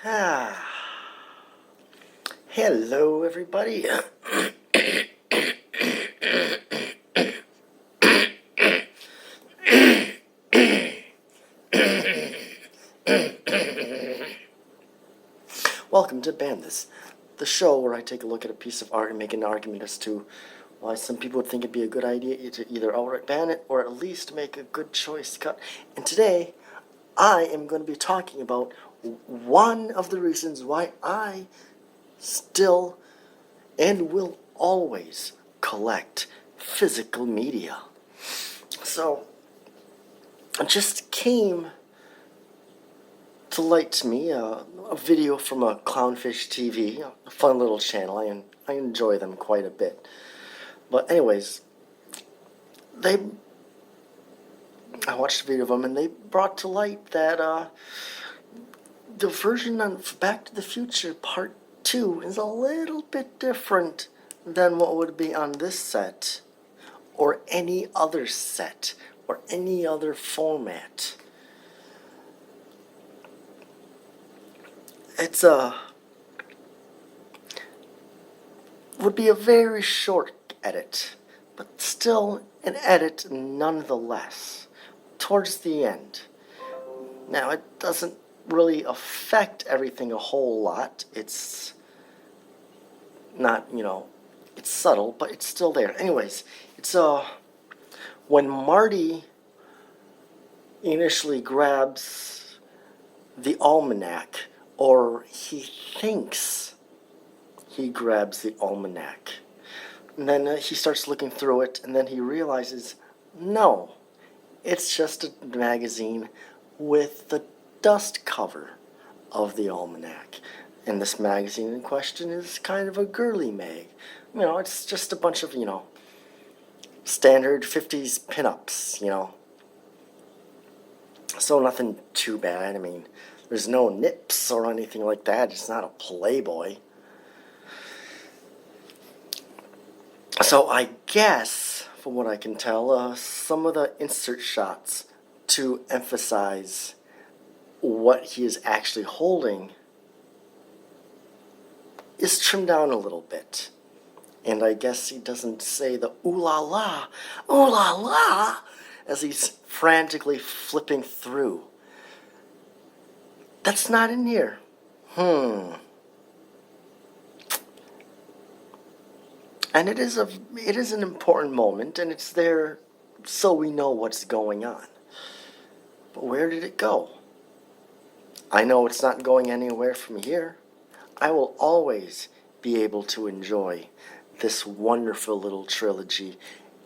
Ah, hello, everybody. Welcome to Ban This, the show where I take a look at a piece of art and make an argument as to why some people would think it'd be a good idea to either outright ban it or at least make a good choice cut. And today, I am going to be talking about one of the reasons why I still and will always collect physical media. So, it just came to light to me a video from a Clownfish TV, a fun little channel. I enjoy them quite a bit. But anyways, I watched a video of them, and they brought to light that the version on Back to the Future Part 2 is a little bit different than what would be on this set, or any other set, or any other format. It's would be a very short edit, but still an edit nonetheless, towards the end. Now, it doesn't really affect everything a whole lot. It's not, it's subtle, but it's still there. Anyways, it's when Marty initially grabs the almanac, or he thinks he grabs the almanac. And then he starts looking through it, and then he realizes, no, it's just a magazine with the dust cover of the almanac. And this magazine in question is kind of a girly mag. It's just a bunch of, standard 50s pinups, So nothing too bad. There's no nips or anything like that. It's not a Playboy. So I guess, from what I can tell, some of the insert shots to emphasize what he is actually holding is trimmed down a little bit. And I guess he doesn't say the ooh la la, as he's frantically flipping through. That's not in here. And it is an important moment, and it's there so we know what's going on. But where did it go? I know it's not going anywhere from here. I will always be able to enjoy this wonderful little trilogy,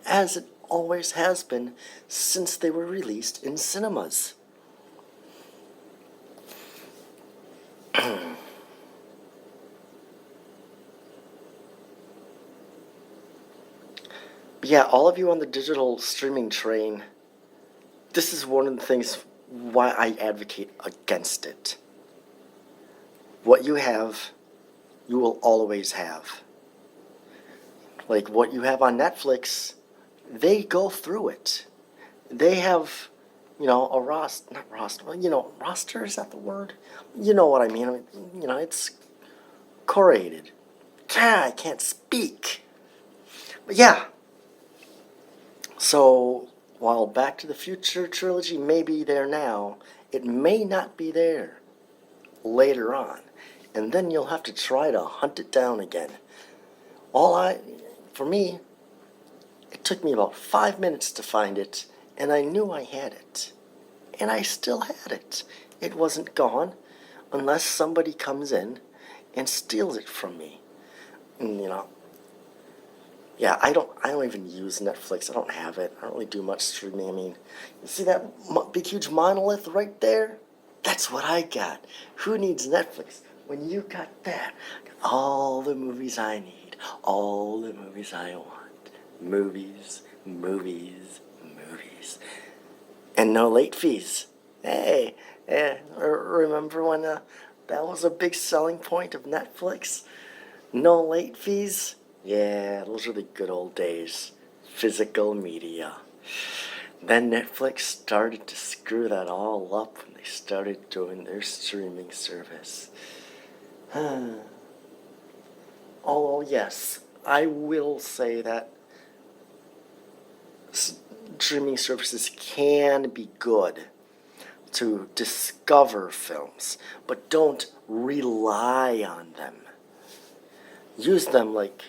as it always has been since they were released in cinemas. Yeah, all of you on the digital streaming train, this is one of the things why I advocate against it. What you have, you will always have. Like what you have on Netflix, they go through it. They have, a roster, roster, is that the word? You know what I mean. It's curated. I can't speak. But yeah. So, while Back to the Future trilogy may be there now, it may not be there later on. And then you'll have to try to hunt it down again. For me, it took me about 5 minutes to find it, and I knew I had it. And I still had it. It wasn't gone, unless somebody comes in and steals it from me. And, yeah, I don't even use Netflix. I don't have it. I don't really do much streaming. You see that big, huge monolith right there? That's what I got. Who needs Netflix when you got that? All the movies I need. All the movies I want. Movies, movies, movies. And no late fees. Hey, remember when that was a big selling point of Netflix? No late fees? Yeah, those are the good old days. Physical media. Then Netflix started to screw that all up when they started doing their streaming service. Oh, yes, I will say that streaming services can be good to discover films, but don't rely on them. Use them like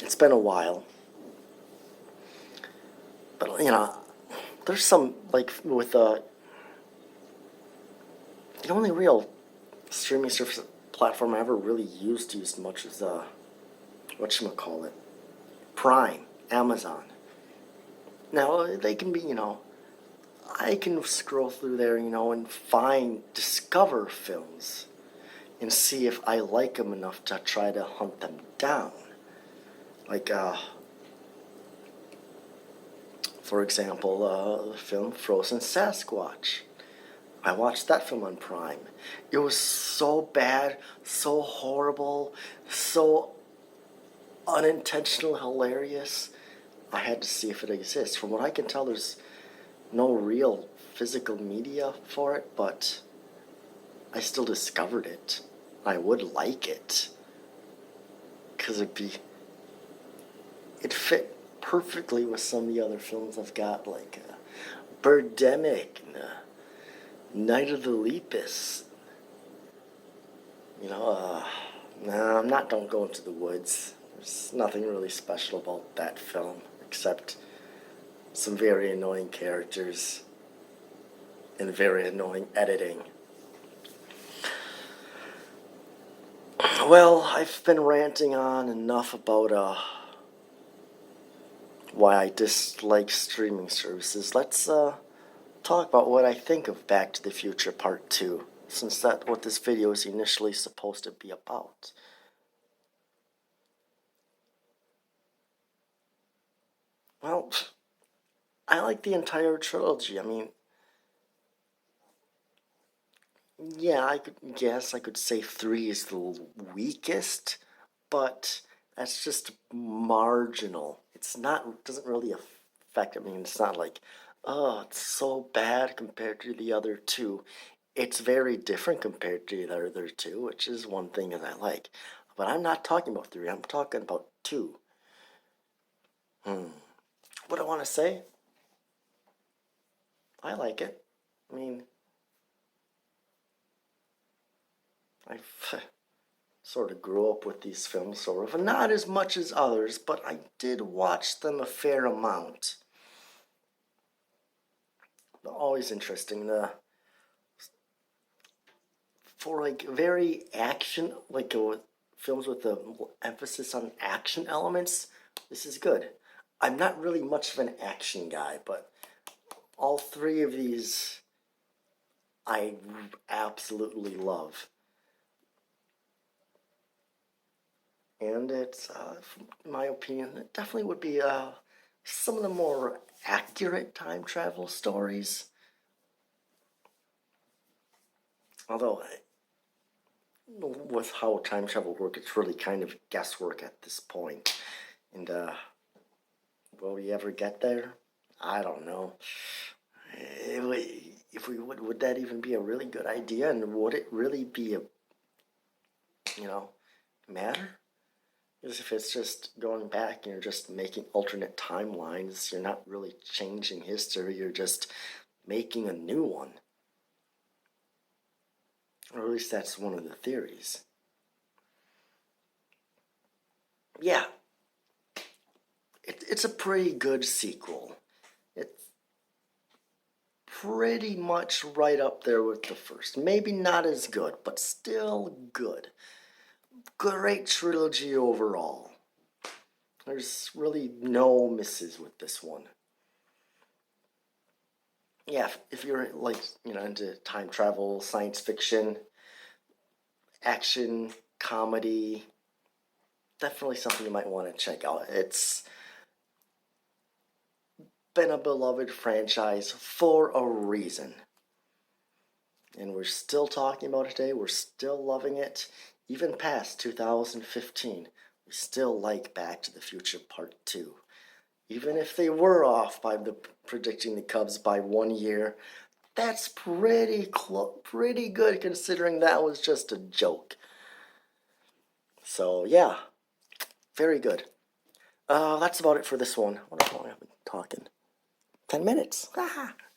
it's been a while, but there's some like with the only real streaming service platform I ever really used much is whatchamacallit, Prime, Amazon. Now they can be, I can scroll through there, and discover films and see if I like them enough to try to hunt them down. Like, for example, the film Frozen Sasquatch. I watched that film on Prime. It was so bad, so horrible, so unintentional hilarious. I had to see if it exists. From what I can tell, there's no real physical media for it, but I still discovered it. I would like it. Because it fit perfectly with some of the other films I've got, like Birdemic and Night of the Lepus. Nah, I'm not Don't Go Into the Woods. There's nothing really special about that film, except some very annoying characters and very annoying editing. Well, I've been ranting on enough about why I dislike streaming services. Let's talk about what I think of Back to the Future Part 2, since that's what this video is initially supposed to be about. Well, I like the entire trilogy. I mean, yeah, I could say 3 is the weakest, but that's just marginal. Doesn't really affect, I mean, it's not like, oh, it's so bad compared to the other two. It's very different compared to the other two, which is one thing that I like. But I'm not talking about 3, I'm talking about 2. What I want to say, I like it. I mean, I sort of grew up with these films, sort of. Not as much as others, but I did watch them a fair amount. Always interesting. For like very action, like films with the emphasis on action elements, this is good. I'm not really much of an action guy, but all 3 of these I absolutely love. And it's, in my opinion, it definitely would be some of the more accurate time travel stories. Although, with how time travel works, it's really kind of guesswork at this point. And, will we ever get there? I don't know. If we would that even be a really good idea? And would it really be matter? Because if it's just going back and you're just making alternate timelines, you're not really changing history, you're just making a new one. Or at least that's one of the theories. Yeah, it's a pretty good sequel. It's pretty much right up there with the first. Maybe not as good, but still good. Great trilogy overall. There's really no misses with this one. Yeah, if you're like, into time travel, science fiction, action, comedy, definitely something you might want to check out. It's been a beloved franchise for a reason. And we're still talking about it today. We're still loving it. Even past 2015, we still like Back to the Future Part 2. Even if they were off by predicting the Cubs by 1 year, that's pretty good considering that was just a joke. So yeah, very good. That's about it for this one. What how long have I been talking? 10 minutes.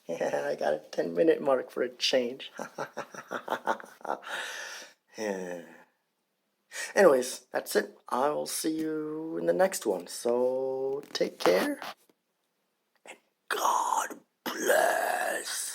Yeah, I got a 10-minute mark for a change. Yeah. Anyways, that's it. I will see you in the next one. So take care. God bless.